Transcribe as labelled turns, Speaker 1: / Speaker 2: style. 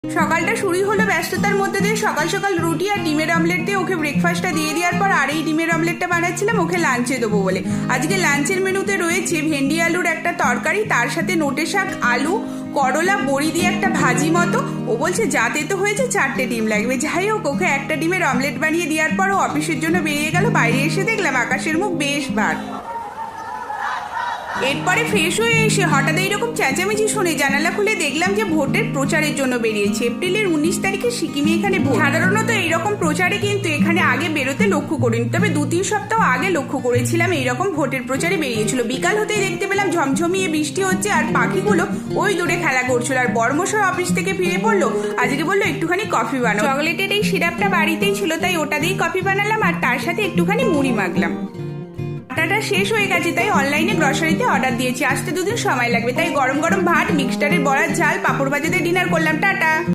Speaker 1: সকালটা শুরুই হলো ব্যস্ততার মধ্যে দিয়ে। সকাল সকাল রুটি আর ডিমের অমলেট দিয়ে ওকে ব্রেকফাস্টটা দিয়ে দেওয়ার পর আর এই ডিমের অমলেটটা বানাচ্ছিলাম ওকে লাঞ্চে দেবো বলে। আজকে লাঞ্চের মেনুতে রয়েছে ভেন্ডি আলুর একটা তরকারি, তার সাথে নোটে শাক, আলু, করলা, বড়ি দিয়ে একটা ভাজি মতো। ও বলছে যাতে তো হয়েছে 4টে ডিম লাগবে। যাই হোক, ওকে একটা ডিমের অমলেট বানিয়ে দেওয়ার পর ও অফিসের জন্য বেরিয়ে গেল। বাইরে এসে দেখলাম আকাশের মুখ বেশ ভার। এরপরে ফ্রেশ হয়ে এসে হঠাৎ এইরকম চেঁচামেচি শুনে জানালা খুলে দেখলাম যে ভোটের প্রচারের জন্য বেরিয়েছে। এপ্রিলের 19 তারিখে সিকিমে এখানে ভোট। সাধারণত এইরকম প্রচারে কিন্তু এখানে আগে বেরোতে লক্ষ্য করিনি, তবে 2-3 সপ্তাহ আগে লক্ষ্য করেছিলাম এইরকম ভোটের প্রচারে বেরিয়েছিল। বিকাল হতেই দেখতে পেলাম ঝমঝমিয়ে বৃষ্টি হচ্ছে আর পাখিগুলো ওই দূরে খেলা করছিল। আর বড়মশাই অফিস থেকে ফিরে পড়লো, আজকে বললো একটুখানি কফি বানাও। চকলেটের এই সিরাপটা বাড়িতেই ছিল, তাই ওটা দিয়েই কফি বানালাম আর তার সাথে একটুখানি মুড়ি মাখলাম। আটাটা শেষ হয়ে গেছে, তাই অনলাইনে গ্রসারিতে অর্ডার দিয়েছি। আসতে 2 দিন সময় লাগবে, তাই গরম গরম ভাত, মিক্সচারের বড়ার ঝাল, পাঁপড় ভাজাতে ডিনার করলাম। টাটা।